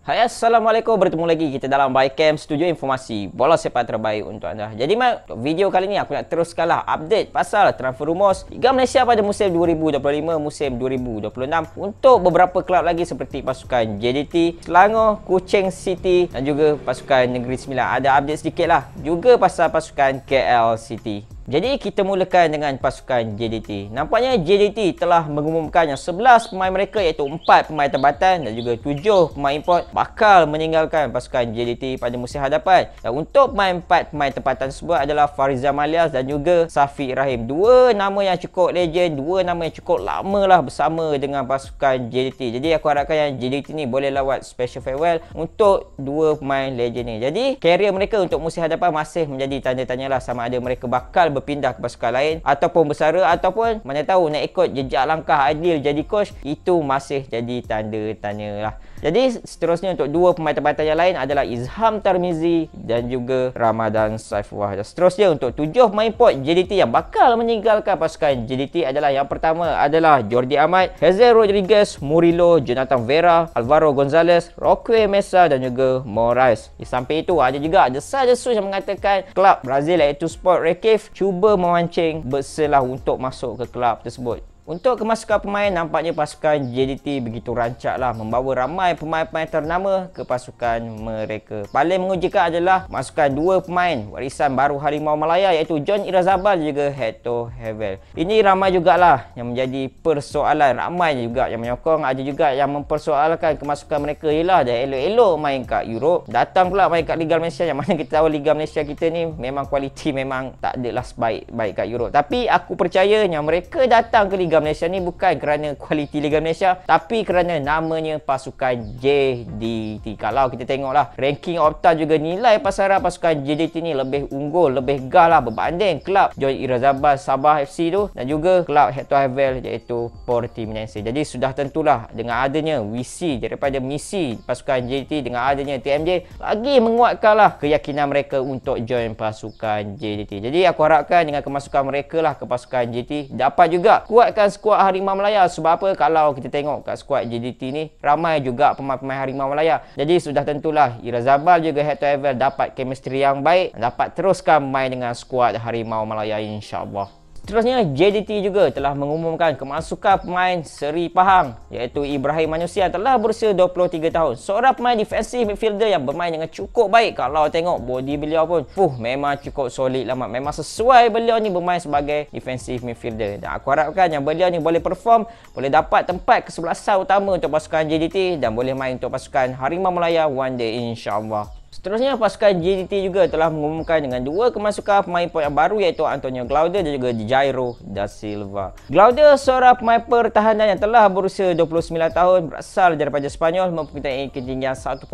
Hai, Assalamualaikum. Bertemu lagi kita dalam Bycam Studio Informasi bola sepak terbaik untuk anda. Jadi Mat, video kali ni aku nak teruskanlah update pasal transfer rumours Liga Malaysia pada musim 2025 musim 2026 untuk beberapa kelab lagi seperti pasukan JDT, Selangor, Kuching City dan juga pasukan Negeri Sembilan. Ada update sedikit lah juga pasal pasukan KL City. Jadi kita mulakan dengan pasukan JDT. Nampaknya JDT telah mengumumkan yang 11 pemain mereka iaitu 4 pemain tempatan dan juga 7 pemain import bakal meninggalkan pasukan JDT pada musim hadapan. Dan untuk 4 pemain tempatan tersebut adalah Farizal Malias dan juga Safiq Rahim. Dua nama yang cukup legend, dua nama yang cukup lama lah bersama dengan pasukan JDT. Jadi aku harapkan yang JDT ni boleh lawat special farewell untuk dua pemain legend ni. Jadi karier mereka untuk musim hadapan masih menjadi tanda tanya lah sama ada mereka bakal berpindah ke pasukan lain ataupun bersara ataupun mana tahu nak ikut jejak langkah Adil jadi coach, itu masih jadi tanda tanya lah. Jadi seterusnya untuk dua pemain tempatan yang lain adalah Izham Tarmizi dan juga Ramadan Saifullah. Dan seterusnya untuk 7 pemain import JDT yang bakal meninggalkan pasukan JDT adalah yang pertama adalah Jordi Amat, Hazel Rodriguez, Murilo, Jonathan Vera, Alvaro Gonzalez, Roque Mesa dan juga Moraes. Di samping itu ada juga desas-desus yang mengatakan kelab Brazil iaitu Sport Recife cuba memancing berselah untuk masuk ke kelab tersebut. Untuk kemasukan pemain, nampaknya pasukan JDT begitu rancak lah membawa ramai pemain-pemain ternama ke pasukan mereka. Paling mengejutkan adalah masukan dua pemain warisan baru Harimau Malaya iaitu John Irazabal dan juga Hector Hevel. Ini ramai jugalah yang menjadi persoalan, ramai juga yang menyokong, ada juga yang mempersoalkan kemasukan mereka. Yelah dah elok-elok main kat Europe, datang pula main kat Liga Malaysia, yang mana kita tahu Liga Malaysia kita ni memang kualiti memang tak adalah sebaik-baik kat Europe. Tapi aku percaya yang mereka datang ke Liga Malaysia ni bukan kerana kualiti Liga Malaysia, tapi kerana namanya pasukan JDT. Kalau kita tengoklah ranking Opta juga nilai pasaran pasukan JDT ni lebih unggul, lebih gah lah berbanding kelab John Irazabal Sabah FC tu dan juga kelab Hector Hevel iaitu Portimonense. Jadi sudah tentulah dengan adanya visi daripada misi pasukan JDT, dengan adanya TMJ lagi menguatkanlah keyakinan mereka untuk join pasukan JDT. Jadi aku harapkan dengan kemasukan mereka lah ke pasukan JDT dapat juga kuatkan skuad Harimau Malaya. Sebab apa? Kalau kita tengok kat skuad JDT ni ramai juga pemain-pemain Harimau Malaya. Jadi sudah tentulah Irazabal juga Hector Hevel dapat chemistry yang baik, dapat teruskan main dengan skuad Harimau Malaya insya-Allah. Seterusnya, JDT juga telah mengumumkan kemasukan pemain Seri Pahang iaitu Ibrahim Manusia yang telah berusia 23 tahun. Seorang pemain defensive midfielder yang bermain dengan cukup baik. Kalau tengok body beliau pun memang cukup solid lah. Memang sesuai beliau ni bermain sebagai defensive midfielder. Dan aku harapkan yang beliau ni boleh perform, boleh dapat tempat kesebelasan utama untuk pasukan JDT dan boleh main untuk pasukan Harimau Malaya one day insya-Allah. Seterusnya, pasukan JDT juga telah mengumumkan dengan dua kemasukan pemain import yang baru iaitu Antonio Glaude dan juga Jairo da Silva. Glaude seorang pemain pertahanan yang telah berusia 29 tahun, berasal daripada Sepanyol, mempunyai ketinggian 1.84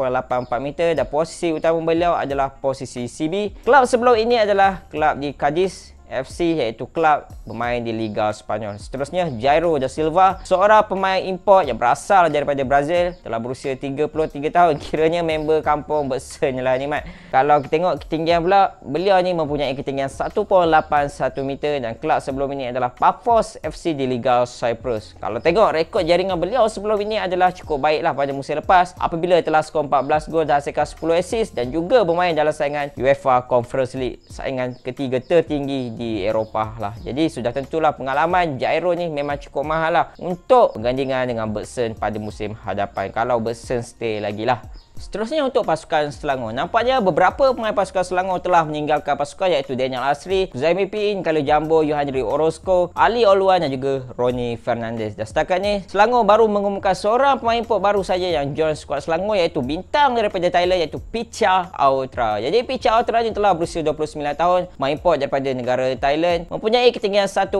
meter dan posisi utama beliau adalah posisi CB. Kelab sebelum ini adalah kelab di Cadiz FC iaitu kelab bermain di Liga Sepanyol. Seterusnya, Jairo da Silva, seorang pemain import yang berasal daripada Brazil, telah berusia 33 tahun. Kiranya member kampung Bersen lah ni Mat. Kalau kita tengok ketinggian pula, beliau ni mempunyai ketinggian 1.81 meter dan kelab sebelum ini adalah Paphos FC di Liga Cyprus. Kalau tengok rekod jaringan beliau sebelum ini adalah cukup baiklah pada musim lepas apabila telah skor 14 gol dan hasilkan 10 assist dan juga bermain dalam saingan UEFA Conference League, saingan ketiga tertinggi di Eropah lah. Jadi sudah tentulah pengalaman Jairo ni memang cukup mahal lah untuk pergandingan dengan Bersen pada musim hadapan kalau Bersen stay lagi lah. Seterusnya untuk pasukan Selangor, nampaknya beberapa pemain pasukan Selangor telah meninggalkan pasukan iaitu Daniel Asri, Zaimi Pin, Khalil Jambo, Yohandri Orozco, Ali Oluan dan juga Ronnie Fernandez. Dan setakat ni Selangor baru mengumumkan seorang pemain import baru saja yang join skuad Selangor iaitu bintang daripada Thailand iaitu Picha Aotra. Jadi Picha Aotra ni telah berusia 29 tahun, pemain import daripada negara Thailand, mempunyai ketinggian 1.69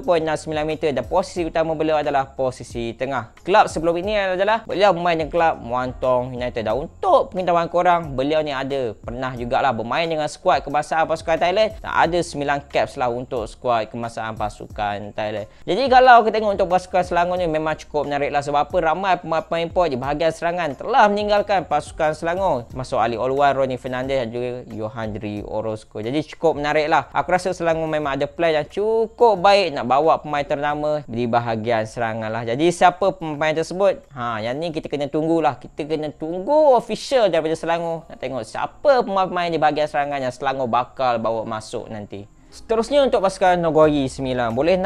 meter dan posisi utama beliau adalah posisi tengah. Kelab sebelum ini adalah beliau bermain dengan kelab Muangthong United. Dan untuk pengetahuan korang, beliau ni ada pernah jugalah bermain dengan skuad kebangsaan pasukan Thailand dan ada 9 caps lah untuk skuad kebangsaan pasukan Thailand. Jadi kalau kita tengok untuk pasukan Selangor ni memang cukup menarik lah. Sebab apa? Ramai pemain import di bahagian serangan telah meninggalkan pasukan Selangor, termasuk Ali Oluan, Ronnie Fernandez dan juga Yohandri Orozco. Jadi cukup menarik lah. Aku rasa Selangor memang ada plan yang cukup baik nak bawa pemain ternama di bahagian serangan lah. Jadi siapa pemain tersebut? Yang ni kita kena tunggulah. Kita kena tunggu official Malaysia daripada Selangor. Nak tengok siapa pemain-pemain di bahagian serangan yang Selangor bakal bawa masuk nanti. Seterusnya untuk pasukan Nogori 9. Boleh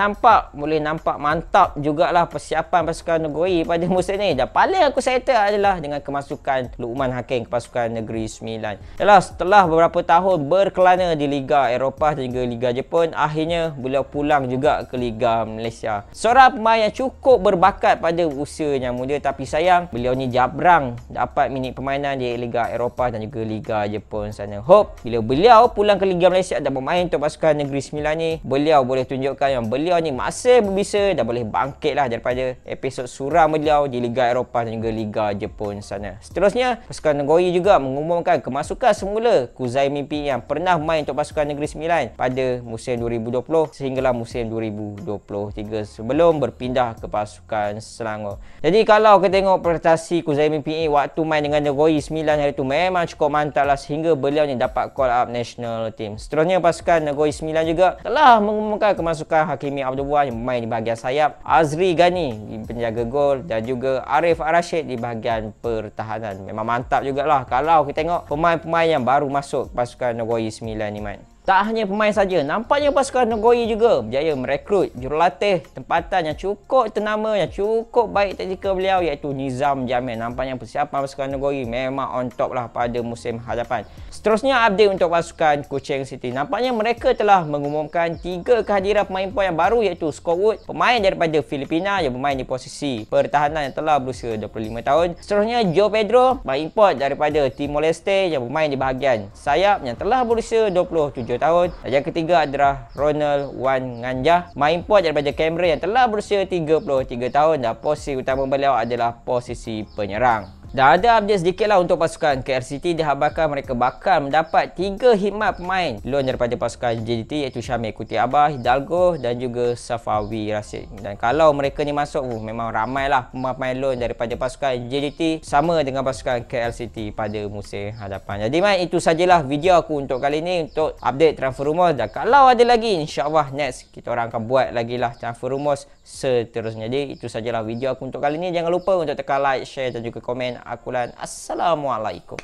nampak mantap jugalah persiapan pasukan Nogori pada musim ni. Dan paling aku excited adalah dengan kemasukan Luqman Hakim ke pasukan Negeri 9. Yalah, setelah beberapa tahun berkelana di Liga Eropah dan juga Liga Jepun, akhirnya beliau pulang juga ke Liga Malaysia. Seorang pemain yang cukup berbakat pada usia yang muda, tapi sayang beliau ni jabrang dapat minit permainan di Liga Eropah dan juga Liga Jepun sana. Hope bila beliau pulang ke Liga Malaysia dan bermain untuk pasukan Negeri 9 ni, beliau boleh tunjukkan yang beliau ni masih berbisa dan boleh bangkit lah daripada episod suram beliau di Liga Eropah dan juga Liga Jepun sana. Seterusnya, pasukan Nogori juga mengumumkan kemasukan semula Kuzai Mimpi yang pernah main untuk pasukan Negeri 9 pada musim 2020 sehinggalah musim 2023 sebelum berpindah ke pasukan Selangor. Jadi kalau kita tengok prestasi Kuzai Mimpi waktu main dengan Nogori 9 hari tu memang cukup mantap lah sehingga beliau ni dapat call up national team. Seterusnya, pasukan Nogori 9 juga telah mengumumkan kemasukan Hakimi Abdul Wahab yang bermain di bahagian sayap, Azri Ghani di penjaga gol dan juga Arif Ar-Rashid di bahagian pertahanan. Memang mantap jugalah kalau kita tengok pemain-pemain yang baru masuk pasukan Nogori 9 ni, man. Tak hanya pemain saja, nampaknya pasukan Nogori juga berjaya merekrut jurulatih tempatan yang cukup ternama, yang cukup baik taktikal beliau, iaitu Nizam Jamil. Nampaknya persiapan pasukan Nogori memang on top lah pada musim hadapan. Seterusnya, update untuk pasukan Kuching City. Nampaknya mereka telah mengumumkan 3 kehadiran pemain import yang baru, iaitu Scott Wood, pemain daripada Filipina yang bermain di posisi pertahanan yang telah berusia 25 tahun. Seterusnya, Joe Pedro, pemain import daripada Timor Leste yang bermain di bahagian sayap yang telah berusia 27 tahun. Dan yang ketiga adalah Ronald Wan Nganjah, main import daripada Canberra yang telah berusia 33 tahun dan posisi utama beliau adalah posisi penyerang. Dan ada update sedikit lah untuk pasukan KL City. Dihabarkan mereka bakal mendapat 3 khidmat pemain loan daripada pasukan JDT, iaitu Syamil Kuti Abah, Hidalgo dan juga Safawi Rashid. Dan kalau mereka ni masuk, memang ramai lah pemain loan daripada pasukan JDT sama dengan pasukan KL City pada musim hadapan. Jadi man, itu sajalah video aku untuk kali ni untuk update transfer rumours. Dan kalau ada lagi, insyaAllah next kita orang akan buat lagi lah transfer rumours seterusnya. Jadi itu sajalah video aku untuk kali ni. Jangan lupa untuk tekan like, share dan juga komen. Assalamualaikum.